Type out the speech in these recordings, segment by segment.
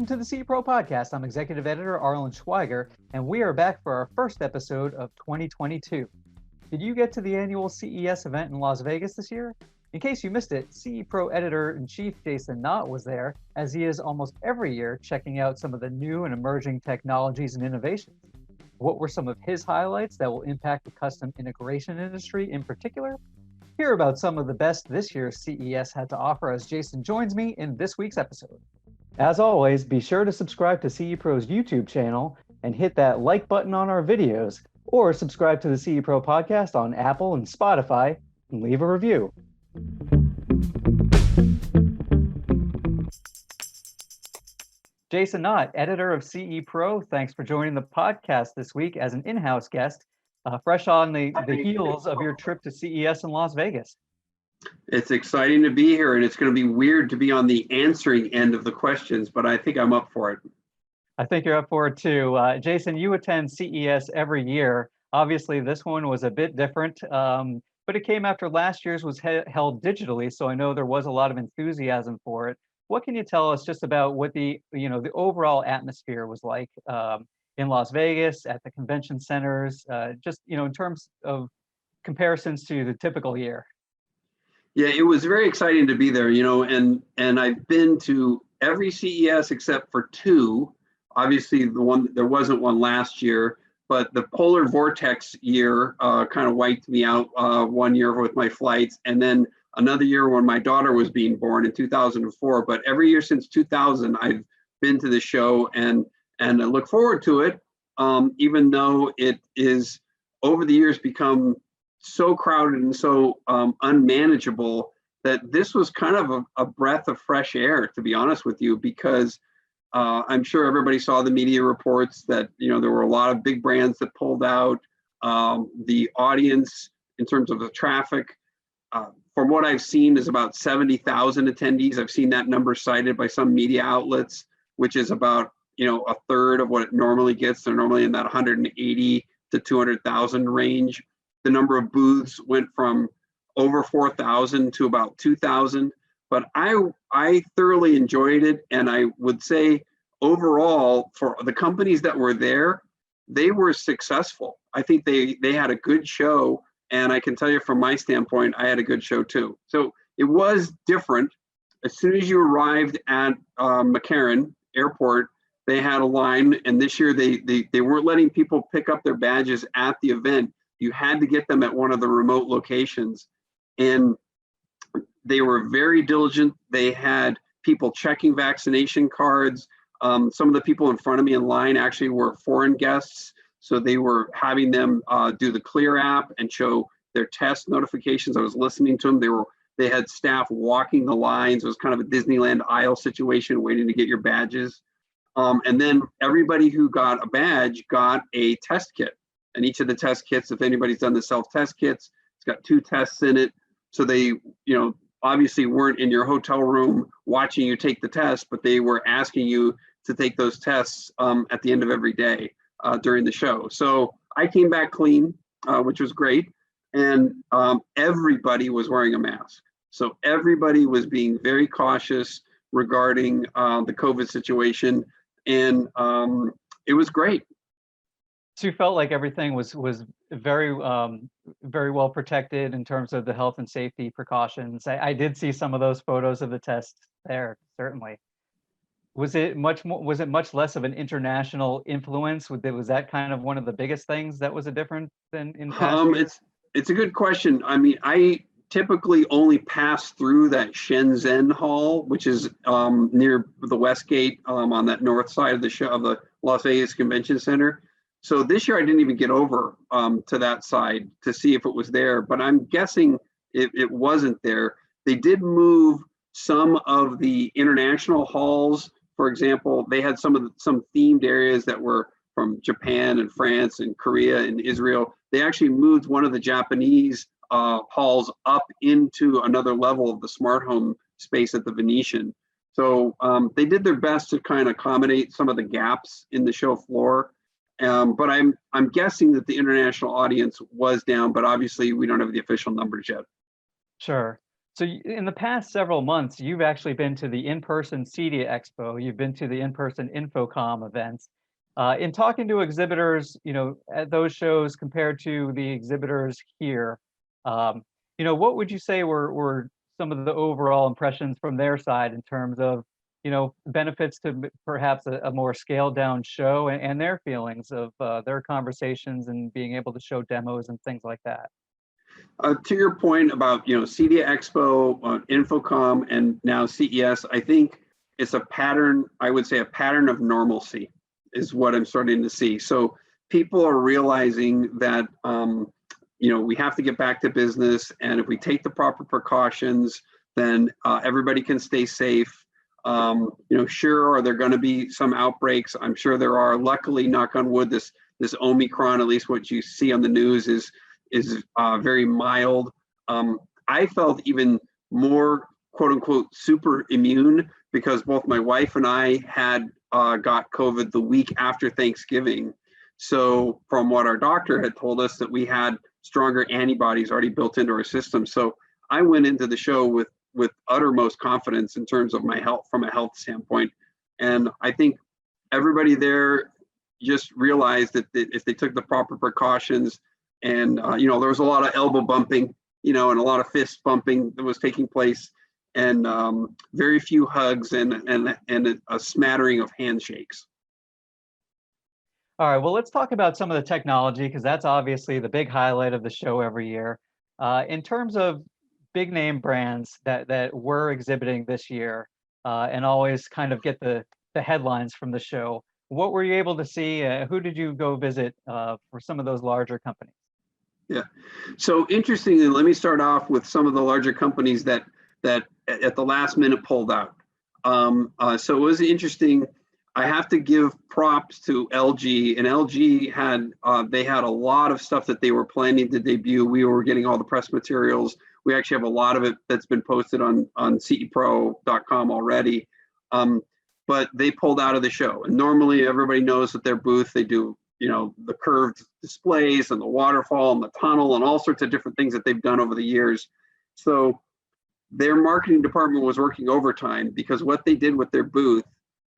Welcome to the CE Pro podcast. I'm executive editor Arlen Schweiger, and we are back for our first episode of 2022. Did you get to the annual CES event in Las Vegas this year? In case you missed it, CE Pro editor-in-chief Jason Knott was there, as he is almost every year checking out some of the new and emerging technologies and innovations. What were some of his highlights that will impact the custom integration industry in particular? Hear about some of the best this year's CES had to offer as Jason joins me in this week's episode. As always, be sure to subscribe to CE Pro's YouTube channel and hit that like button on our videos, or subscribe to the CE Pro podcast on Apple and Spotify and leave a review. Jason Knott, editor of CE Pro, thanks for joining the podcast this week as an in-house guest, fresh on the heels of your trip to CES in Las Vegas. It's exciting to be here, and it's going to be weird to be on the answering end of the questions, but I think I'm up for it. I think you're up for it too. Jason, you attend CES every year. Obviously, this one was a bit different, but it came after last year's was held digitally, so I know there was a lot of enthusiasm for it. What can you tell us just about what the overall atmosphere was like in Las Vegas, at the convention centers, in terms of comparisons to the typical year? Yeah, it was very exciting to be there, and I've been to every CES except for two. Obviously, there wasn't one last year, but the polar vortex year kind of wiped me out 1 year with my flights, and then another year when my daughter was being born in 2004. But every year since 2000, I've been to the show, and I look forward to it, even though it is over the years become so crowded and so unmanageable that this was kind of a breath of fresh air, to be honest with you, because I'm sure everybody saw the media reports that there were a lot of big brands that pulled out. The audience, in terms of the traffic, from what I've seen, is about 70,000 attendees. I've seen that number cited by some media outlets, which is about a third of what it normally gets. They're normally in that 180 to 200,000 range. The number of booths went from over 4,000 to about 2,000, but I thoroughly enjoyed it, and I would say overall for the companies that were there, they were successful. I think they had a good show, and I can tell you from my standpoint, I had a good show too. So it was different. As soon as you arrived at McCarran Airport, they had a line, and this year they weren't letting people pick up their badges at the event. You had to get them at one of the remote locations, and they were very diligent. They had people checking vaccination cards. Some of the people in front of me in line actually were foreign guests, so they were having them do the Clear app and show their test notifications. I was listening to them. They had staff walking the lines. It was kind of a Disneyland aisle situation, waiting to get your badges. And then everybody who got a badge got a test kit. And each of the test kits, if anybody's done the self-test kits, it's got 2 tests in it. So they, obviously weren't in your hotel room watching you take the test, but they were asking you to take those tests at the end of every day during the show. So I came back clean, which was great. And everybody was wearing a mask. So everybody was being very cautious regarding the COVID situation. And it was great. So you felt like everything was very very well protected in terms of the health and safety precautions. I did see some of those photos of the tests there. Certainly, was it much less of an international influence? Was that kind of one of the biggest things that was a difference than in past years? It's a good question. I mean, I typically only pass through that Shenzhen hall, which is near the West Gate on that north side of the Las Vegas Convention Center. So this year I didn't even get over to that side to see if it was there, but I'm guessing it wasn't there. They did move some of the international halls. For example, they had some themed areas that were from Japan and France and Korea and Israel. They actually moved one of the Japanese halls up into another level of the smart home space at the Venetian. So they did their best to kind of accommodate some of the gaps in the show floor. But I'm guessing that the international audience was down, but obviously we don't have the official numbers yet. Sure. So in the past several months, you've actually been to the in-person CEDIA Expo. You've been to the in-person Infocom events. In talking to exhibitors, at those shows compared to the exhibitors here, what would you say were some of the overall impressions from their side in terms of, benefits to perhaps a more scaled down show and their feelings of their conversations and being able to show demos and things like that? To your point about CEDIA Expo, Infocom, and now CES, I think it's a pattern. I would say a pattern of normalcy is what I'm starting to see. So people are realizing that we have to get back to business, and if we take the proper precautions, then everybody can stay safe. Sure, are there going to be some outbreaks? I'm sure there are. Luckily, knock on wood, this Omicron, at least what you see on the news, is very mild. I felt even more quote unquote super immune because both my wife and I had got COVID the week after Thanksgiving. So from what our doctor had told us, that we had stronger antibodies already built into our system. So I went into the show with uttermost confidence in terms of my health, from a health standpoint. And I think everybody there just realized that if they took the proper precautions, and there was a lot of elbow bumping, and a lot of fist bumping that was taking place, and very few hugs and a smattering of handshakes. All right, well, let's talk about some of the technology, because that's obviously the big highlight of the show every year. In terms of big name brands that were exhibiting this year and always kind of get the headlines from the show, what were you able to see? Who did you go visit for some of those larger companies? Yeah. So interestingly, let me start off with some of the larger companies that at the last minute pulled out. So it was interesting. I have to give props to LG, and LG had a lot of stuff that they were planning to debut. We were getting all the press materials. We actually have a lot of it that's been posted on cepro.com already. But they pulled out of the show. And normally everybody knows that their booth, they do the curved displays and the waterfall and the tunnel and all sorts of different things that they've done over the years. So their marketing department was working overtime, because what they did with their booth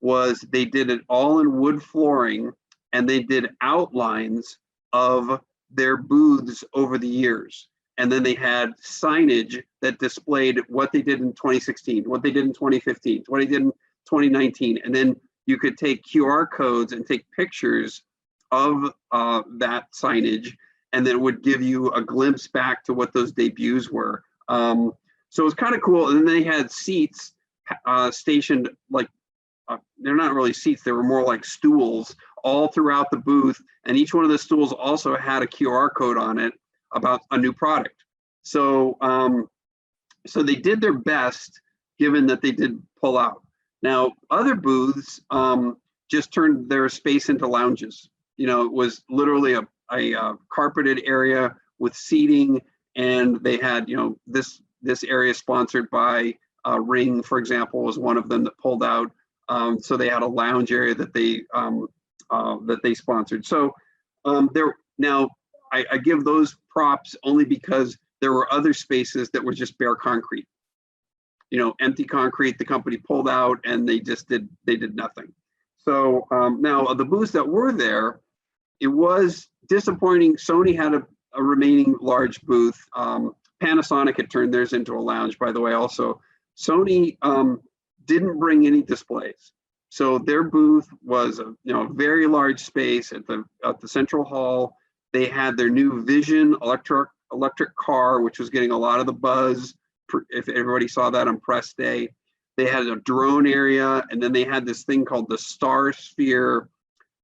was they did it all in wood flooring, and they did outlines of their booths over the years. And then they had signage that displayed what they did in 2016, what they did in 2015, what they did in 2019. And then you could take QR codes and take pictures of that signage, and then it would give you a glimpse back to what those debuts were. So it was kind of cool. And then they had seats stationed, like they're not really seats, they were more like stools all throughout the booth, and each one of the stools also had a QR code on it about a new product. So so they did their best, given that they did pull out. Now other booths just turned their space into lounges. It was literally a carpeted area with seating, and they had this area sponsored by Ring, for example, was one of them that pulled out. So they had a lounge area that they sponsored. So I give those props only because there were other spaces that were just bare concrete, empty concrete. The company pulled out, and they did nothing. So now the booths that were there, it was disappointing. Sony had a remaining large booth. Panasonic had turned theirs into a lounge, by the way. Also, Sony didn't bring any displays, so their booth was a very large space at the central hall. They had their new Vision electric car, which was getting a lot of the buzz. If everybody saw that on press day, they had a drone area, and then they had this thing called the Star Sphere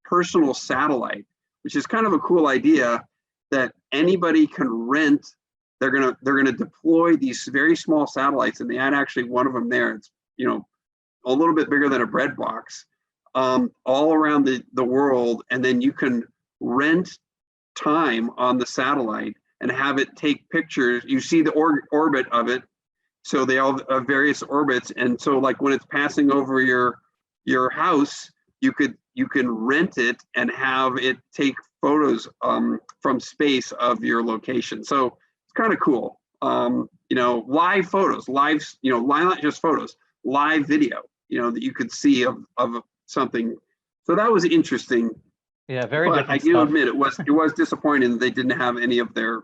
personal satellite, which is kind of a cool idea that anybody can rent. They're gonna deploy these very small satellites, and they had actually one of them there. It's a little bit bigger than a bread box, all around the world, and then you can rent time on the satellite and have it take pictures. You see the orbit of it, so they all have various orbits, and so like when it's passing over your house, you can rent it and have it take photos from space of your location. So it's kind of cool. live photos, not just photos, live video, that you could see of something. So that was interesting. Yeah, very but different I do stuff. admit it was disappointing that they didn't have any of their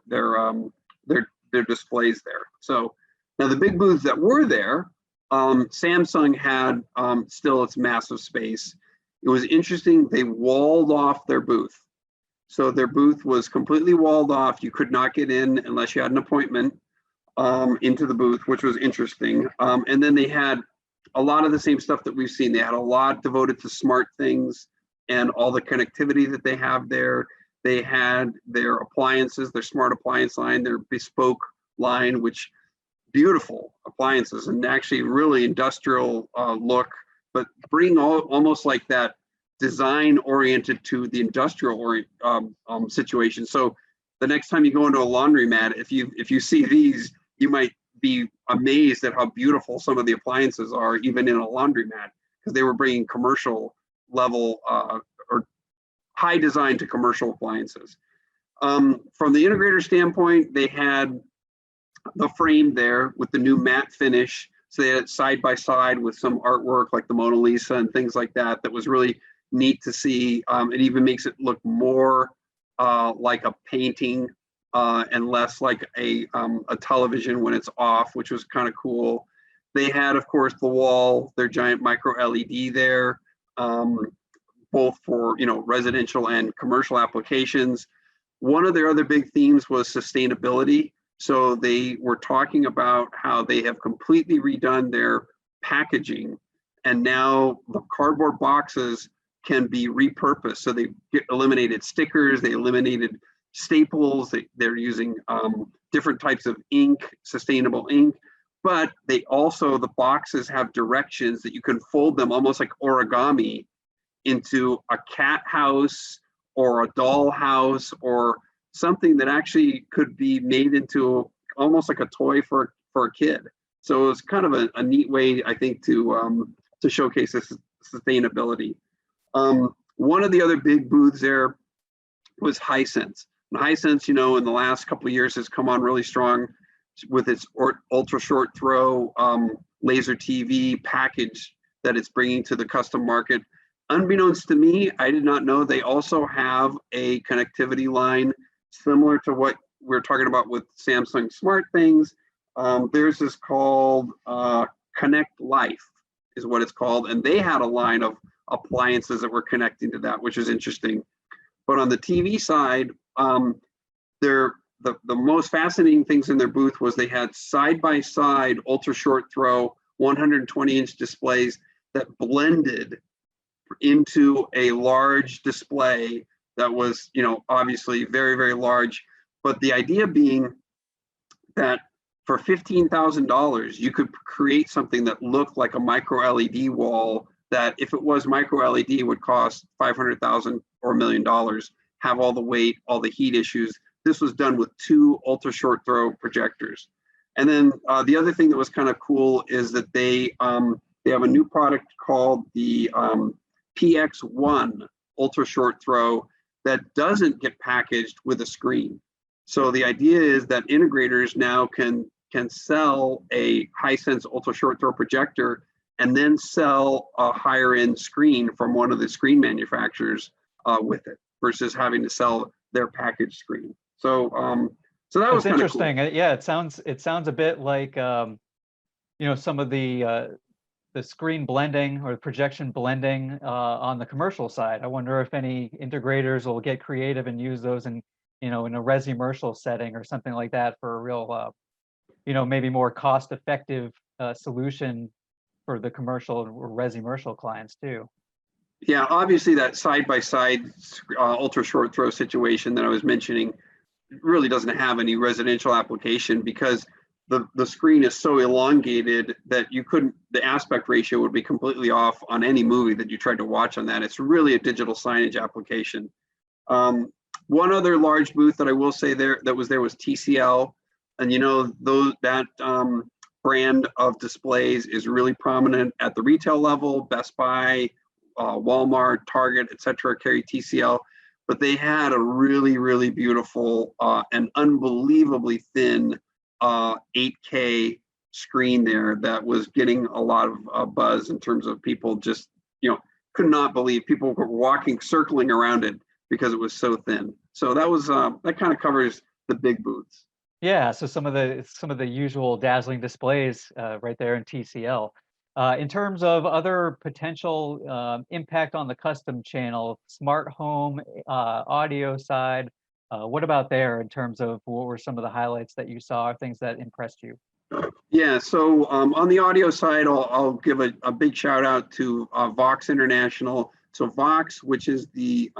displays there. So now the big booths that were there, Samsung had still its massive space. It was interesting. They walled off their booth. So their booth was completely walled off. You could not get in unless you had an appointment into the booth, which was interesting. And then they had a lot of the same stuff that we've seen. They had a lot devoted to smart things and all the connectivity that they have there. They had their appliances, their smart appliance line, their bespoke line, which beautiful appliances and actually really industrial look, but bring almost like that design oriented to the industrial situation. So the next time you go into a laundromat, if you see these, you might be amazed at how beautiful some of the appliances are, even in a laundromat, because they were bringing commercial level or high design to commercial appliances. From the integrator standpoint, they had the frame there with the new matte finish. So they had it side by side with some artwork like the Mona Lisa and things like that. That was really neat to see. It even makes it look more like a painting and less like a television when it's off, which was kind of cool. They had, of course, the wall, their giant micro LED there, both for residential and commercial applications. One of their other big themes was sustainability. So they were talking about how they have completely redone their packaging, and now the cardboard boxes can be repurposed. So they eliminated stickers, they eliminated staples, they're using different types of ink, sustainable ink, but they also, the boxes have directions that you can fold them almost like origami into a cat house or a doll house or something that actually could be made into almost like a toy for a kid. So it's kind of a neat way, I think, to showcase this sustainability. One of the other big booths there was Hisense. And Hisense, in the last couple of years has come on really strong with its ultra short throw laser TV package that it's bringing to the custom market. Unbeknownst to me, I did not know they also have a connectivity line similar to what we're talking about with Samsung Smart Things. Theirs is called Connect Life, is what it's called. And they had a line of appliances that were connecting to that, which is interesting. But on the TV side, the most fascinating things in their booth was they had side-by-side ultra short throw 120-inch displays that blended into a large display that was, obviously very, very large. But the idea being that for $15,000, you could create something that looked like a micro LED wall that, if it was micro LED, would cost $500,000 or $1 million, have all the weight, all the heat issues. This was done with 2 ultra short throw projectors. And then the other thing that was kind of cool is that they have a new product called the PX1 ultra short throw that doesn't get packaged with a screen. So the idea is that integrators now can sell a Hisense ultra short throw projector and then sell a higher end screen from one of the screen manufacturers with it, versus having to sell their packaged screen. So so that was interesting. Cool. Yeah, it sounds a bit like some of the screen blending or projection blending on the commercial side. I wonder if any integrators will get creative and use those in in a resi-commercial setting or something like that for a real maybe more cost-effective solution for the commercial or resi-commercial clients too. Yeah, obviously that side-by-side ultra short throw situation that I was mentioning really doesn't have any residential application, because the screen is so elongated that the aspect ratio would be completely off on any movie that you tried to watch on that. It's really a digital signage application. One other large booth that I will say was TCL, and that brand of displays is really prominent at the retail level. Best Buy, Walmart, Target, etc. carry TCL, but they had a really, really beautiful and unbelievably thin 8K screen there that was getting a lot of buzz in terms of people just, could not believe people were walking, circling around it because it was so thin. So that was that kind of covers the big booths. Yeah, so some of the usual dazzling displays right there in TCL. In terms of other potential impact on the custom channel, smart home, audio side, what about there in terms of what were some of the highlights that you saw, or things that impressed you? Yeah, so on the audio side, I'll give a big shout out to Vox International. So Vox, which is the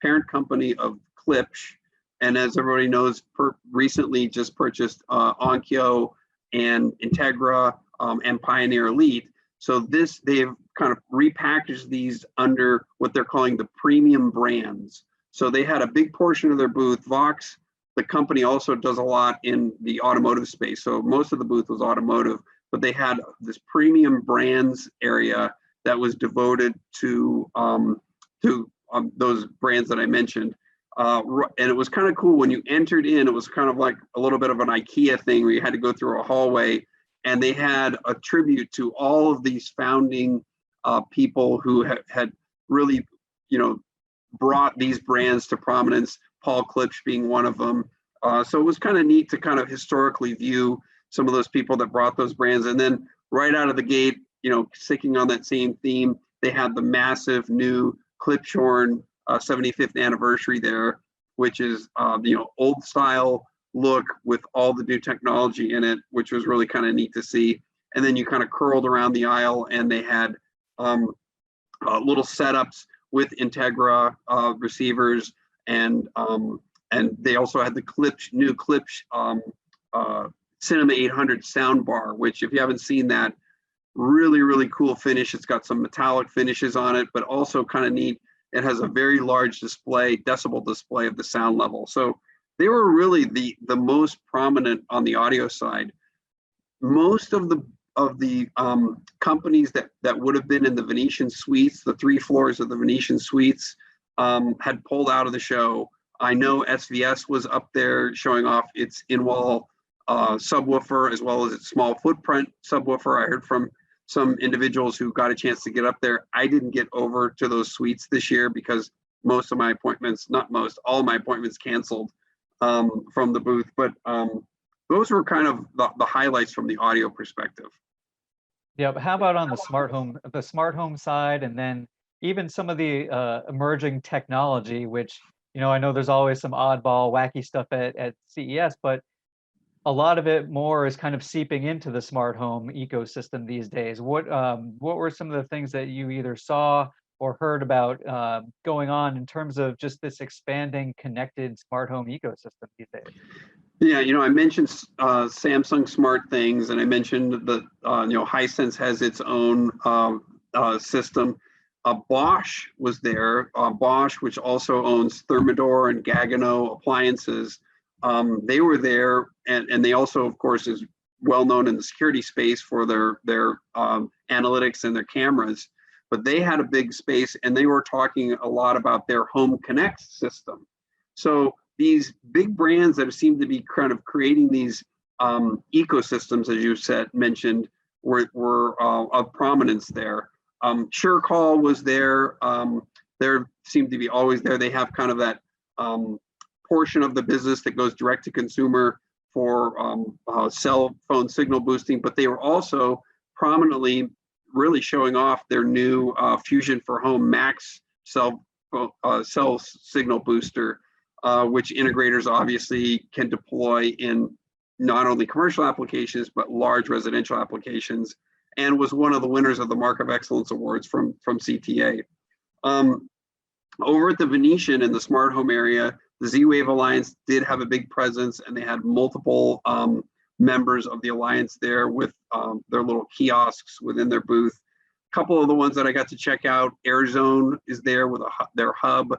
parent company of Klipsch, and as everybody knows, recently just purchased Onkyo and Integra and Pioneer Elite. So they've kind of repackaged these under what they're calling the premium brands. So they had a big portion of their booth. Vox, the company, also does a lot in the automotive space. So most of the booth was automotive, but they had this premium brands area that was devoted to those brands that I mentioned. And it was kind of cool when you entered in. It was kind of like a little bit of an IKEA thing where you had to go through a hallway, and they had a tribute to all of these founding people who had really, brought these brands to prominence. Paul Klipsch being one of them. So it was kind of neat to kind of historically view some of those people that brought those brands. And then right out of the gate, sticking on that same theme, they had the massive new Klipschorn 75th anniversary there, which is old style look with all the new technology in it, which was really kind of neat to see. And then you kind of curled around the aisle, and they had little setups with Integra receivers, and they also had the new Klipsch Cinema 800 soundbar, which, if you haven't seen that, really cool finish. It's got some metallic finishes on it, but also kind of neat. It has a very large decibel display of the sound level. So they were really the most prominent on the audio side. Most of the companies that would have been in the Venetian suites, the 3 floors of the Venetian suites, had pulled out of the show. I know SVS was up there showing off its in-wall subwoofer, as well as its small footprint subwoofer. I heard from some individuals who got a chance to get up there. I didn't get over to those suites this year because most of my appointments, all my appointments canceled from the booth. But those were kind of the highlights from the audio perspective. Yeah, but how about on the smart home side, and then even some of the emerging technology, which, I know there's always some oddball, wacky stuff at CES, but a lot of it more is kind of seeping into the smart home ecosystem these days. What were some of the things that you either saw or heard about going on in terms of just this expanding connected smart home ecosystem these days? Yeah, I mentioned Samsung Smart Things, and I mentioned that Hisense has its own system. Bosch was there. Bosch, which also owns Thermador and Gaggenau appliances, they were there, and they also, of course, is well known in the security space for their analytics and their cameras. But they had a big space, and they were talking a lot about their Home Connect system. So these big brands that seem to be kind of creating these ecosystems, as you mentioned, were of prominence there. SureCall was there. They seem to be always there. They have kind of that portion of the business that goes direct to consumer for cell phone signal boosting, but they were also prominently really showing off their new Fusion for Home Max cell signal booster, which integrators obviously can deploy in not only commercial applications, but large residential applications, and was one of the winners of the Mark of Excellence Awards from CTA. Over at the Venetian in the smart home area, the Z-Wave Alliance did have a big presence, and they had multiple members of the Alliance there with their little kiosks within their booth. A couple of the ones that I got to check out, AirZone is there with their hub.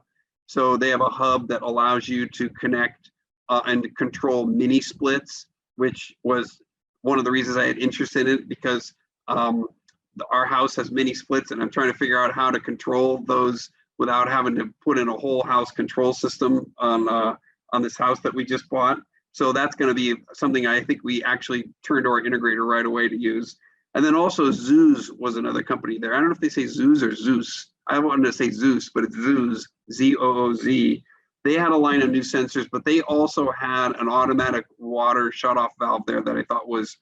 So they have a hub that allows you to connect and control mini splits, which was one of the reasons I had interest in it, because our house has mini splits, and I'm trying to figure out how to control those without having to put in a whole house control system on this house that we just bought. So that's going to be something I think we actually turned to our integrator right away to use. And then also Zeus was another company there. I don't know if they say Zeus or Zeus. I wanted to say Zeus, but it's Zeus, Z-O-O-Z. They had a line of new sensors, but they also had an automatic water shutoff valve there that I thought was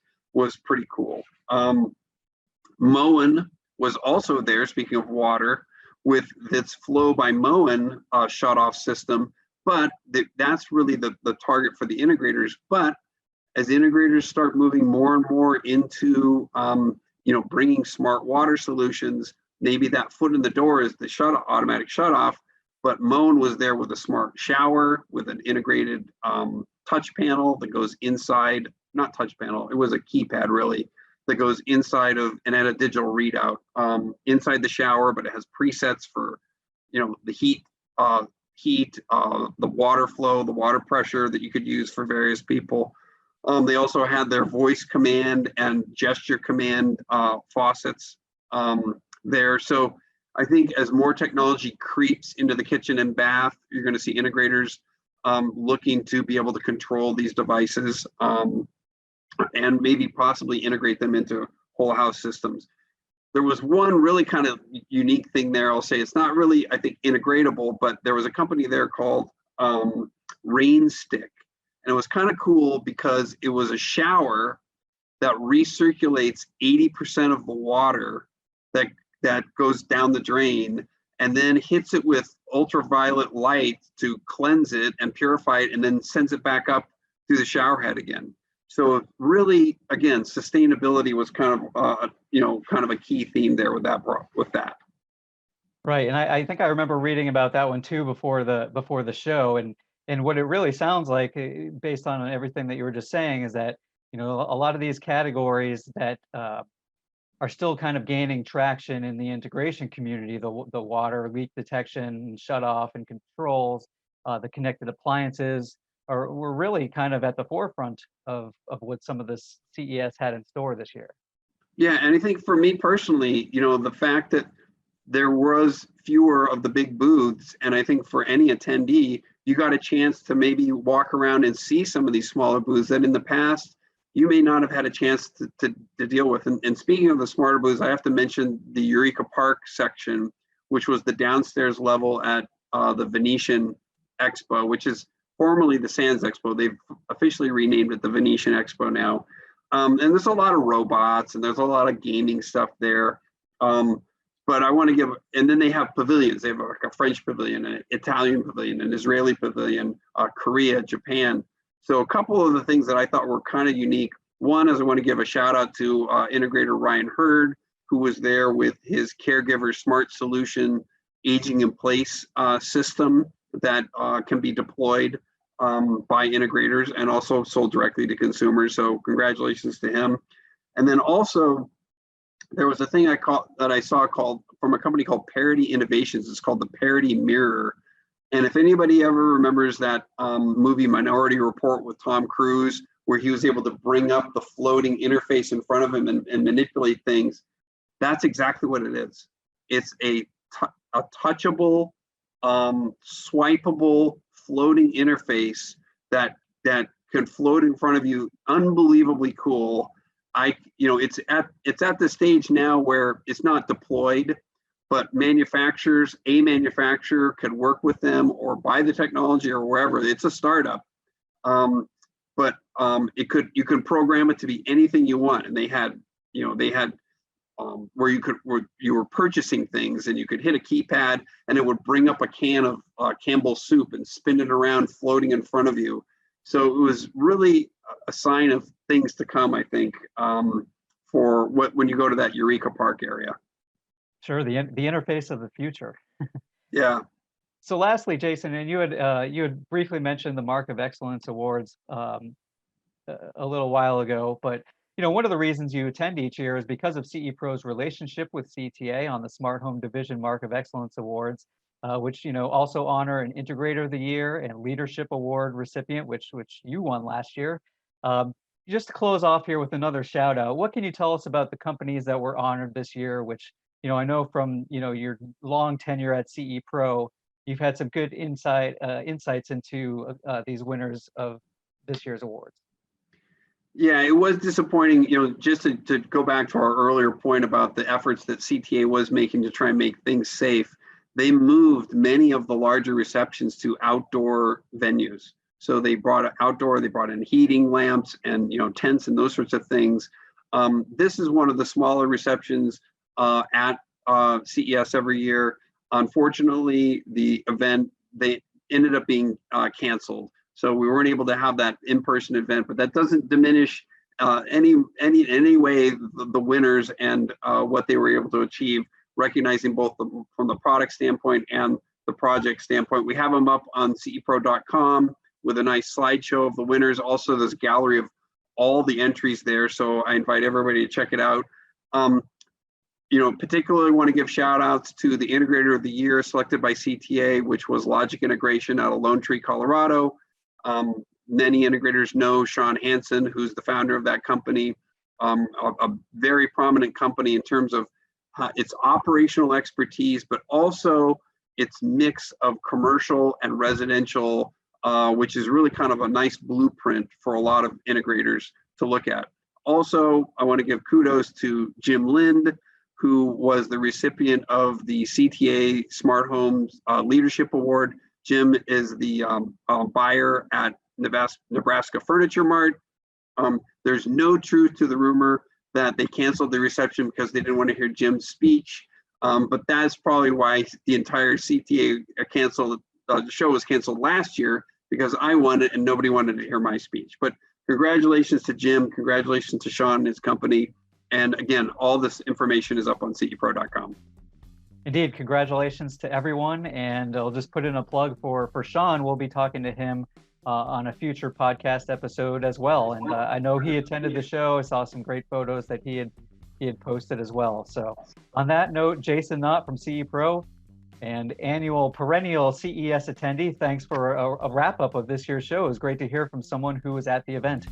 pretty cool. Moen was also there, speaking of water, with its Flow by Moen shutoff system, but that's really the target for the integrators. But as integrators start moving more and more into bringing smart water solutions, maybe that foot in the door is the automatic shutoff. But Moen was there with a smart shower with an integrated touch panel that goes inside, not touch panel, it was a keypad really, that goes inside of and had a digital readout inside the shower, but it has presets for the heat, the water flow, the water pressure that you could use for various people. They also had their voice command and gesture command faucets there. So I think as more technology creeps into the kitchen and bath, you're going to see integrators looking to be able to control these devices and maybe possibly integrate them into whole house systems. There was one really kind of unique thing there. I'll say it's not really, I think, integratable, but there was a company there called Rain Stick. And it was kind of cool because it was a shower that recirculates 80% of the water that goes down the drain and then hits it with ultraviolet light to cleanse it and purify it, and then sends it back up through the shower head again. So really, again, sustainability was kind of a key theme there with that. Right, and I think I remember reading about that one too before the show, and what it really sounds like, based on everything that you were just saying, is that a lot of these categories that are still kind of gaining traction in the integration community, the water leak detection, shut off and controls, the connected appliances, we're really kind of at the forefront of what some of this CES had in store this year. Yeah, and I think for me personally, the fact that there was fewer of the big booths, and I think for any attendee, you got a chance to maybe walk around and see some of these smaller booths that in the past you may not have had a chance to deal with. And speaking of the smarter booths, I have to mention the Eureka Park section, which was the downstairs level at the Venetian Expo, which is formerly the Sands Expo. They've officially renamed it the Venetian Expo now. And there's a lot of robots and there's a lot of gaming stuff there. But I want to give, and then they have pavilions. They have like a French pavilion, an Italian pavilion, an Israeli pavilion, Korea, Japan. So a couple of the things that I thought were kind of unique. One is I want to give a shout out to integrator Ryan Hurd, who was there with his caregiver smart solution aging in place system that can be deployed by integrators and also sold directly to consumers. So congratulations to him. And then also there was a thing I saw called from a company called Parity Innovations. It's called the Parity Mirror. And if anybody ever remembers that movie Minority Report with Tom Cruise, where he was able to bring up the floating interface in front of him and manipulate things, that's exactly what it is. It's a touchable, swipeable, floating interface that can float in front of you. Unbelievably cool. It's at the stage now where it's not deployed, but a manufacturer could work with them or buy the technology or wherever. It's a startup, but you could program it to be anything you want. And they had where you were purchasing things and you could hit a keypad and it would bring up a can of Campbell's soup and spin it around, floating in front of you. So it was really a sign of things to come, I think, for when you go to that Eureka Park area. Sure, the interface of the future. Yeah. So lastly, Jason, and you had briefly mentioned the Mark of Excellence Awards a little while ago, but one of the reasons you attend each year is because of CE Pro's relationship with CTA on the Smart Home Division Mark of Excellence Awards, which also honor an Integrator of the Year and Leadership Award recipient, which you won last year. Just to close off here with another shout out, what can you tell us about the companies that were honored this year, which I know from your long tenure at CE Pro, you've had some good insights into these winners of this year's awards. Yeah, it was disappointing, just to go back to our earlier point about the efforts that CTA was making to try and make things safe. They moved many of the larger receptions to outdoor venues. So they brought in heating lamps and tents and those sorts of things. This is one of the smaller receptions at CES every year. Unfortunately, the event, they ended up being canceled. So we weren't able to have that in-person event, but that doesn't diminish any way the winners and what they were able to achieve, recognizing both from the product standpoint and the project standpoint. We have them up on cepro.com with a nice slideshow of the winners. Also, this gallery of all the entries there. So I invite everybody to check it out. Particularly want to give shout outs to the integrator of the year selected by CTA, which was Logic Integration out of Lone Tree, Colorado. Many integrators know Sean Hansen, who's the founder of that company, a very prominent company in terms of its operational expertise, but also its mix of commercial and residential, which is really kind of a nice blueprint for a lot of integrators to look at. Also, I want to give kudos to Jim Lind, who was the recipient of the CTA Smart Homes Leadership Award. Jim is the buyer at Nebraska Furniture Mart. There's no truth to the rumor that they canceled the reception because they didn't want to hear Jim's speech. But that's probably why the entire CTA the show was canceled last year, because I won it and nobody wanted to hear my speech. But congratulations to Jim, congratulations to Sean and his company. And again, all this information is up on cepro.com. Indeed, congratulations to everyone. And I'll just put in a plug for Sean. We'll be talking to him on a future podcast episode as well. And I know he attended the show. I saw some great photos that he had posted as well. So on that note, Jason Knott from CE Pro and perennial CES attendee, thanks for a wrap up of this year's show. It was great to hear from someone who was at the event.